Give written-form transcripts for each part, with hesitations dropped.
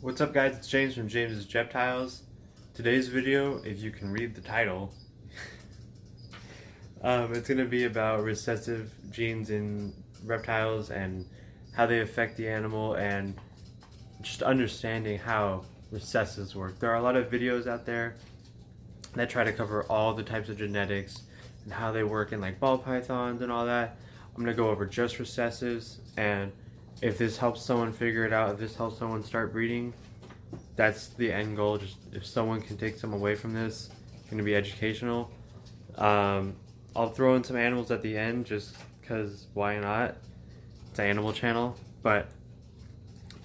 What's up guys, it's James from James's Reptiles. Today's video, if you can read the title, it's going to be about recessive genes in reptiles and how they affect the animal and just understanding how recessives work. There are a lot of videos out there that try to cover all the types of genetics and how they work in like ball pythons and all that. I'm going to go over just recessives, and if this helps someone figure it out, if this helps someone start breeding, that's the end goal. Just if someone can take some away from this, it's going to be educational. I'll throw in some animals at the end just because why not? It's an animal channel. But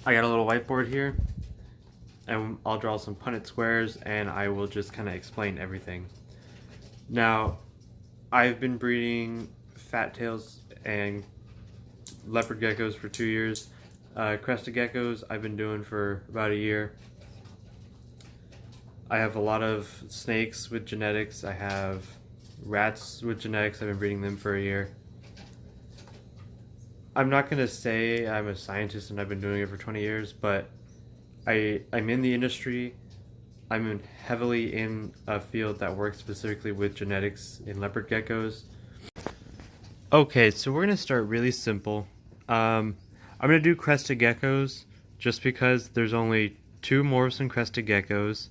I got a little whiteboard here and I'll draw some Punnett squares and I will just kind of explain everything. Now, I've been breeding fat tails and leopard geckos for 2 years. Crested geckos I've been doing for about a year. I have a lot of snakes with genetics. I have rats with genetics. I've been breeding them for a year. I'm not going to say I'm a scientist and I've been doing it for 20 years, but I'm in the industry. I'm heavily in a field that works specifically with genetics in leopard geckos. Okay, so we're going to start really simple. I'm going to do crested geckos just because there's only two morphs in crested geckos.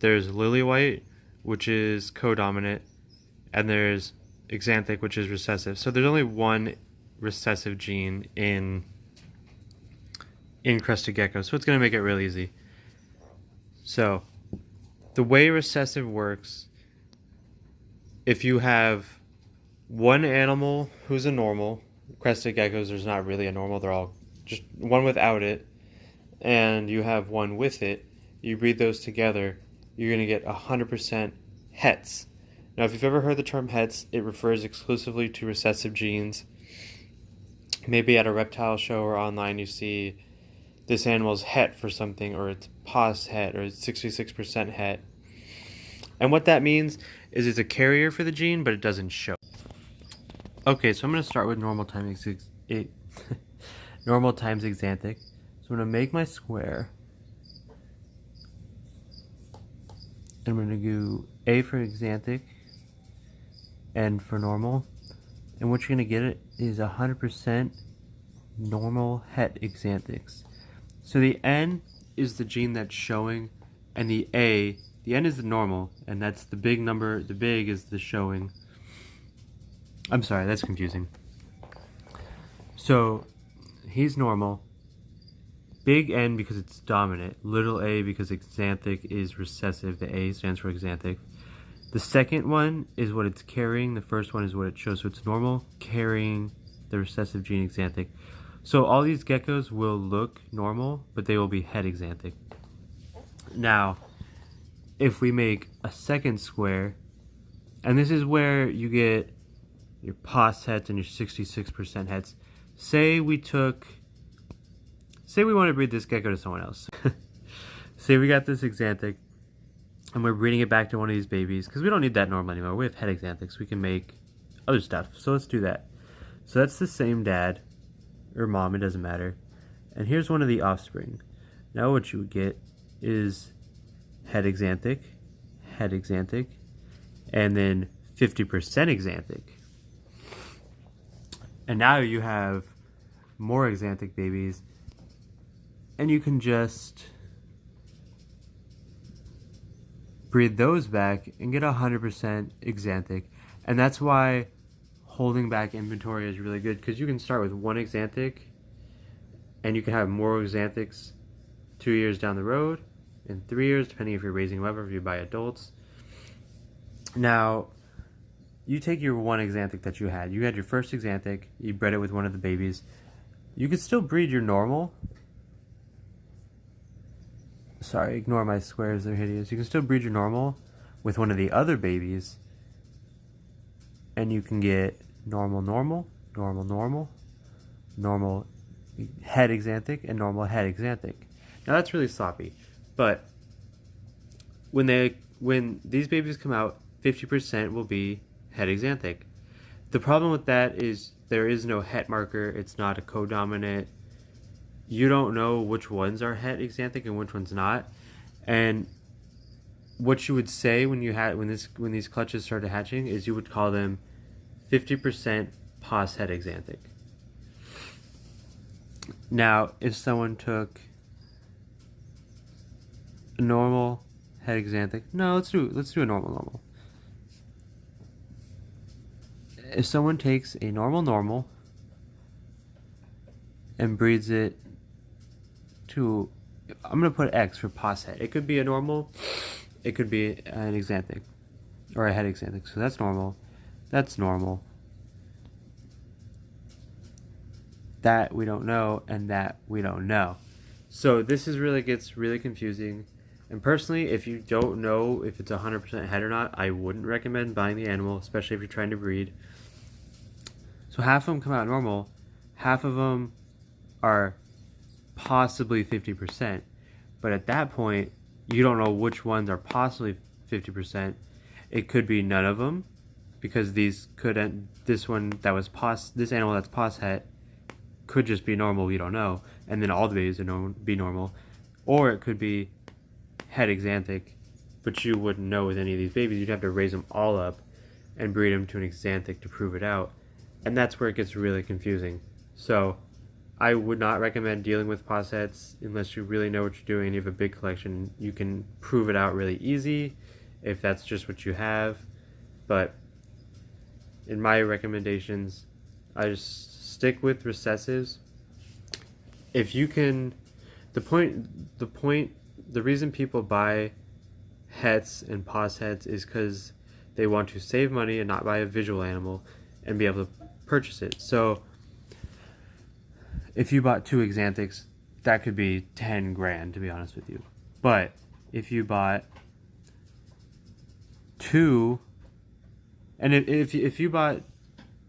There's lily white, which is codominant, and there's xanthic, which is recessive. So there's only one recessive gene in crested geckos, so it's going to make it real easy. So the way recessive works, if you have one animal who's a normal, crested geckos, there's not really a normal, they're all just one without it, and you have one with it, you breed those together, you're going to get 100% hets. Now, if you've ever heard the term hets, it refers exclusively to recessive genes. Maybe at a reptile show or online you see this animal's het for something, or it's pos het, or it's 66% het. And what that means is it's a carrier for the gene, but it doesn't show. Okay, so I'm going to start with normal times normal times xanthic. So I'm going to make my square. I'm going to do A for xanthic, N for normal. And what you're going to get is 100% normal het xanthics. So the N is the gene that's showing, and the N is the normal, and that's the big number, the big is the showing. I'm sorry, that's confusing. So he's normal. Big N because it's dominant. Little a because xanthic is recessive. The A stands for xanthic. The second one is what it's carrying. The first one is what it shows. So it's normal carrying the recessive gene xanthic. So all these geckos will look normal, but they will be het xanthic. Now, if we make a second square, and this is where you get your pos hets and your 66% hets. Say we want to breed this gecko to someone else. Say we got this xanthic and we're breeding it back to one of these babies because we don't need that normal anymore. We have het xanthics. We can make other stuff. So let's do that. So that's the same dad or mom. It doesn't matter. And here's one of the offspring. Now what you would get is het xanthic, and then 50% xanthic. And now you have more xanthic babies, and you can just breed those back and get 100% xanthic. And that's why holding back inventory is really good, because you can start with one xanthic and you can have more xanthics 2 years down the road, in 3 years, depending if you're raising whoever, if you buy adults. Now, you take your one xanthic that you had your first xanthic, you bred it with one of the babies. You could still breed your normal. Sorry, ignore my squares, they're hideous. You can still breed your normal with one of the other babies, and you can get normal het xanthic, and normal het xanthic. Now that's really sloppy, but when these babies come out, 50% will be het xanthic. The problem with that is there is no het marker. It's not a codominant you don't know which ones are het exanthic and which ones not. And what you would say when these clutches started hatching is you would call them 50% pos het exanthic. Now, if someone took a normal het exanthic, no, let's do a normal. If someone takes a normal and breeds it to, I'm gonna put X for pos het. It could be a normal, it could be an exanthic, or a het exanthic. So that's normal. That's normal. That we don't know, and that we don't know. So this gets really confusing. And personally, if you don't know if it's 100% het or not, I wouldn't recommend buying the animal, especially if you're trying to breed. So half of them come out normal, half of them are possibly 50%. But at that point, you don't know which ones are possibly 50%. It could be none of them, because this animal that's pos het could just be normal, we don't know, and then all the babies would be normal. Or it could be het exanthic, but you wouldn't know with any of these babies. You'd have to raise them all up and breed them to an exanthic to prove it out, and that's where it gets really confusing. So I would not recommend dealing with pos hets unless you really know what you're doing and you have a big collection. You can prove it out really easy if that's just what you have, but in my recommendations, I just stick with recessives. If you can, the reason people buy hets and pos hets is because they want to save money and not buy a visual animal and be able to purchase it. So if you bought 2 exanthics, that could be 10 grand, to be honest with you. But if you bought 2, and if you bought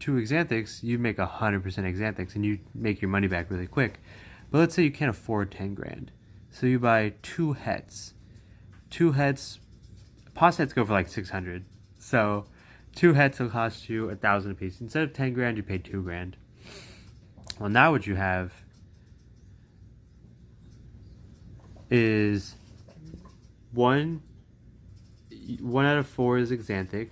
2 exanthics, you make 100% exanthics and you make your money back really quick. But let's say you can't afford 10 grand. So you buy 2 hets. 2 hets, pos hets go for like 600. So 2 hets will cost you 1,000 a piece. Instead of 10 grand, you pay 2 grand. Well, now what you have is one out of 4 is exanthic,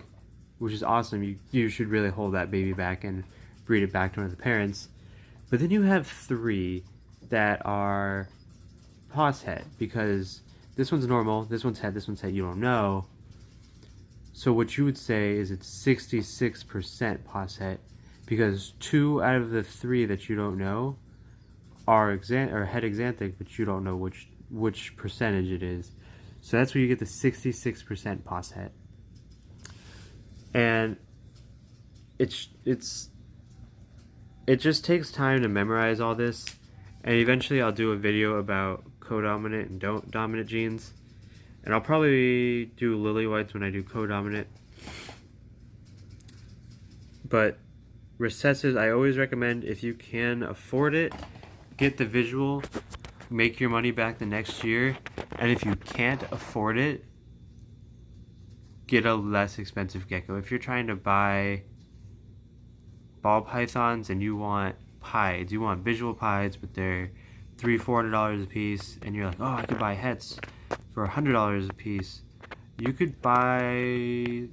which is awesome. You should really hold that baby back and breed it back to one of the parents. But then you have 3 that are pos het, because this one's normal, this one's het, you don't know. So what you would say is it's 66% pos het, because 2 out of the 3 that you don't know are het exanthic, but you don't know which percentage it is. So that's where you get the 66% pos het. And it just takes time to memorize all this, and eventually I'll do a video about co-dominant and don't dominant genes, and I'll probably do lily whites when I do co-dominant. But recessives, I always recommend, if you can afford it, get the visual, make your money back the next year. And if you can't afford it, get a less expensive gecko. If you're trying to buy ball pythons and you want pieds, you want visual pieds, but they're $300-400 a piece, and you're like, oh, I could buy hets for $100 a piece. You could buy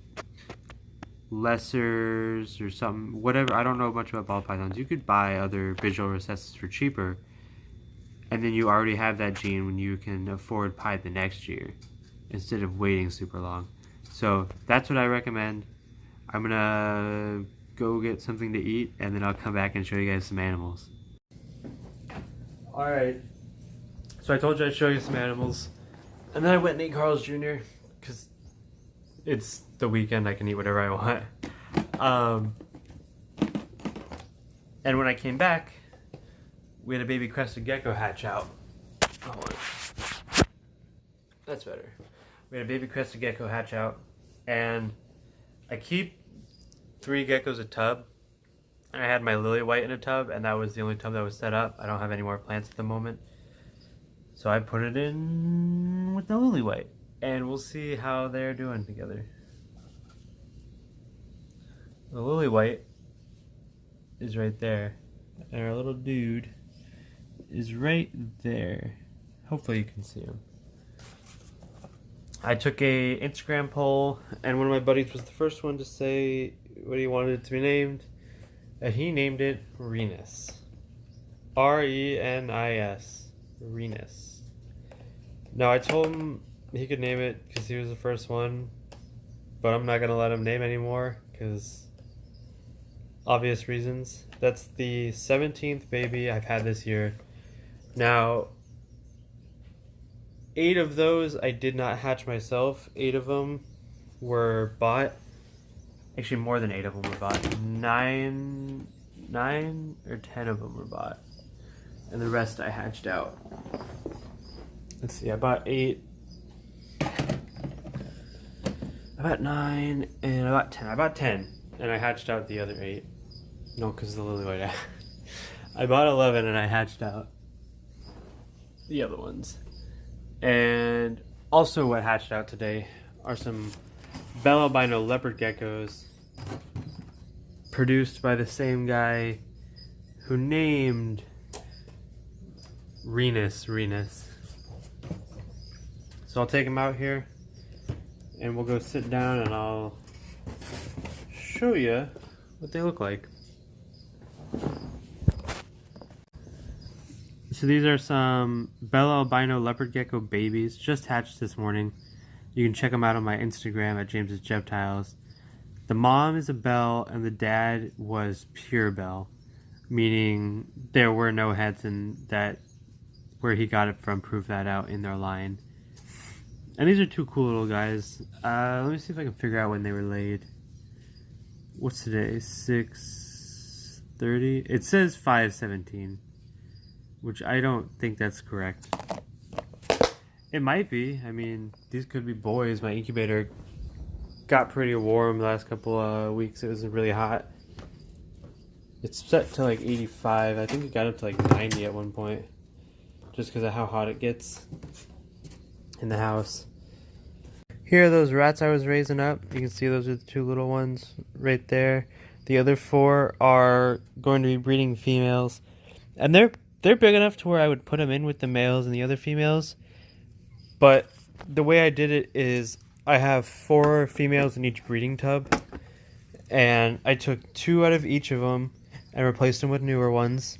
lessers or something, whatever. I don't know much about ball pythons. You could buy other visual recessives for cheaper, and then you already have that gene when you can afford pied the next year instead of waiting super long. So that's what I recommend. I'm gonna go get something to eat, and then I'll come back and show you guys some animals. Alright, so I told you I'd show you some animals, and then I went and ate Carl's Jr. because it's the weekend, I can eat whatever I want. And when I came back, we had a baby crested gecko hatch out. Hold on. That's better. We had a baby crested gecko hatch out, and I keep 3 geckos a tub, and I had my lily white in a tub, and that was the only tub that was set up. I don't have any more plants at the moment, so I put it in with the lily white, and we'll see how they're doing together. The lily white is right there, and our little dude is right there. Hopefully you can see him. I took a Instagram poll, and one of my buddies was the first one to say what he wanted it to be named, and he named it Renus. R-E-N-I-S. Renus. Now, I told him he could name it because he was the first one, but I'm not going to let him name anymore because obvious reasons. That's the 17th baby I've had this year. Now, 8 of those I did not hatch myself. 8 of them were bought. Actually, more than 8 of them were bought. 9 or 10 of them were bought. And the rest I hatched out. Let's see, I bought 8. I bought 9 and I bought 10. I bought 10 and I hatched out the other 8. No, because of the lily white. I bought 11 and I hatched out the other ones. And also what hatched out today are some bell albino leopard geckos produced by the same guy who named Renus. So I'll take him out here and we'll go sit down and I'll show you what they look like. So these are some bell albino leopard gecko babies, just hatched this morning. You can check them out on my Instagram at James's Reptiles. The mom is a bell and the dad was pure bell, meaning there were no heads, and that where he got it from proved that out in their line. And these are 2 cool little guys. Let me see if I can figure out when they were laid. What's today? 6:30? It says 5:17. Which I don't think that's correct. It might be. I mean, these could be boys. My incubator got pretty warm the last couple of weeks. It was really hot. It's set to like 85. I think it got up to like 90 at one point. Just because of how hot it gets in the house. Here are those rats I was raising up. You can see those are the 2 little ones right there. The other 4 are going to be breeding females. And they're big enough to where I would put them in with the males and the other females. But the way I did it is I have 4 females in each breeding tub. And I took 2 out of each of them and replaced them with newer ones.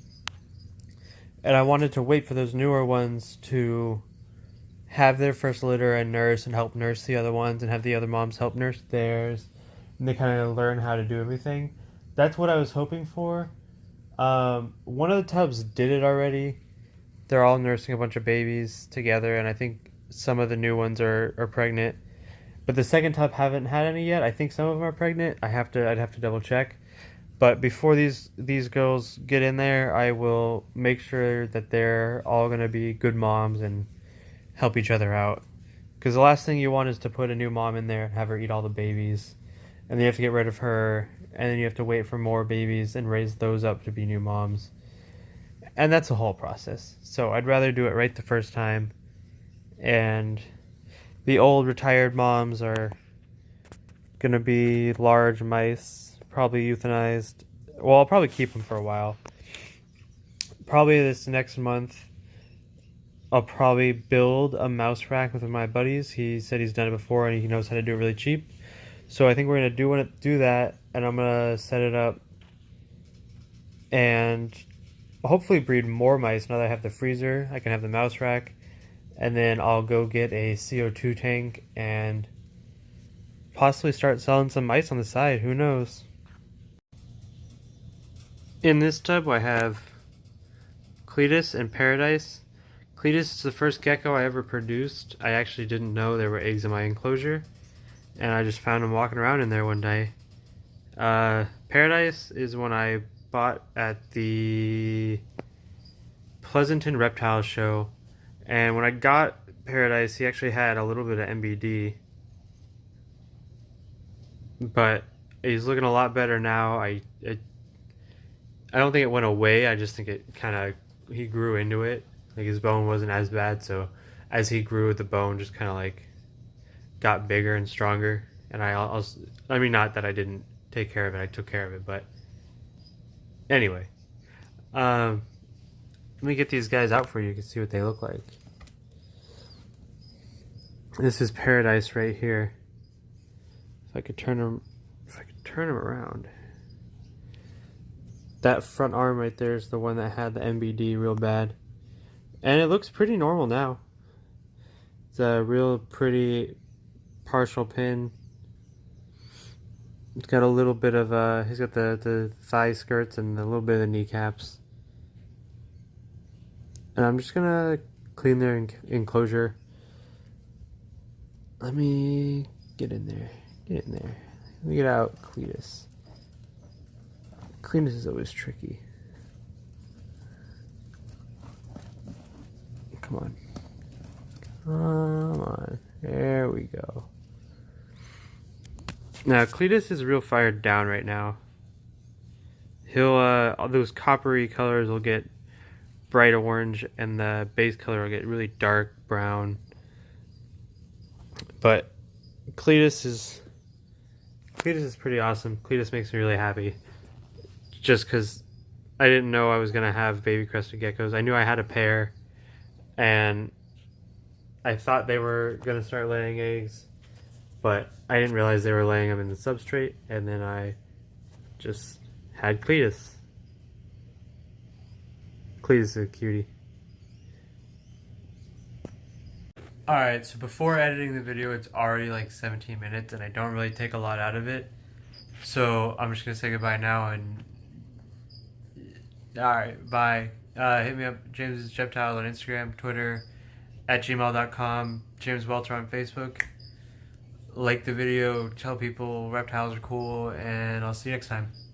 And I wanted to wait for those newer ones to have their first litter and nurse and help nurse the other ones and have the other moms help nurse theirs. And they kind of learn how to do everything. That's what I was hoping for. One of the tubs did it already. They're all nursing a bunch of babies together, and I think some of the new ones are pregnant. But the second tub haven't had any yet. I think some of them are pregnant. I'd have to double check. But before these girls get in there, I will make sure that they're all gonna be good moms and help each other out. Because the last thing you want is to put a new mom in there and have her eat all the babies, and then you have to get rid of her. And then you have to wait for more babies and raise those up to be new moms. And that's a whole process. So I'd rather do it right the first time. And the old retired moms are going to be large mice, probably euthanized. Well, I'll probably keep them for a while. Probably this next month, I'll probably build a mouse rack with my buddies. He said he's done it before and he knows how to do it really cheap. So I think we're going to do that, and I'm going to set it up and hopefully breed more mice. Now that I have the freezer, I can have the mouse rack, and then I'll go get a CO2 tank and possibly start selling some mice on the side. Who knows? In this tub I have Cletus and Paradise. Cletus is the first gecko I ever produced. I actually didn't know there were eggs in my enclosure, and I just found them walking around in there one day. Paradise is one I bought at the Pleasanton Reptiles show, and when I got Paradise, he actually had a little bit of MBD, but he's looking a lot better now. I don't think it went away. I just think it he grew into it. Like, his bone wasn't as bad, so as he grew, the bone just kind of like got bigger and stronger. And I mean, not that I didn't take care of it, I took care of it, but anyway. Let me get these guys out for you. You can see what they look like. This is Paradise right here. If I could turn them around. That front arm right there is the one that had the MBD real bad. And it looks pretty normal now. It's a real pretty partial pin. It's got a little bit of, he's got the thigh skirts and a little bit of the kneecaps. And I'm just gonna clean their enclosure. Let me get in there. Get in there. Let me get out Cletus. Cletus is always tricky. Come on. Come on. There we go. Now, Cletus is real fired down right now. He'll, all those coppery colors will get bright orange, and the base color will get really dark brown. But Cletus is pretty awesome. Cletus makes me really happy. Just because I didn't know I was going to have baby Crested Geckos. I knew I had a pair, and I thought they were going to start laying eggs, but I didn't realize they were laying them in the substrate, and then I just had Cletus. Cletus is a cutie. Alright, so before editing the video, it's already like 17 minutes, and I don't really take a lot out of it. So I'm just going to say goodbye now, and alright, bye. Hit me up, James's Reptiles on Instagram, Twitter, @gmail.com, James Welter on Facebook. Like the video, tell people reptiles are cool, and I'll see you next time.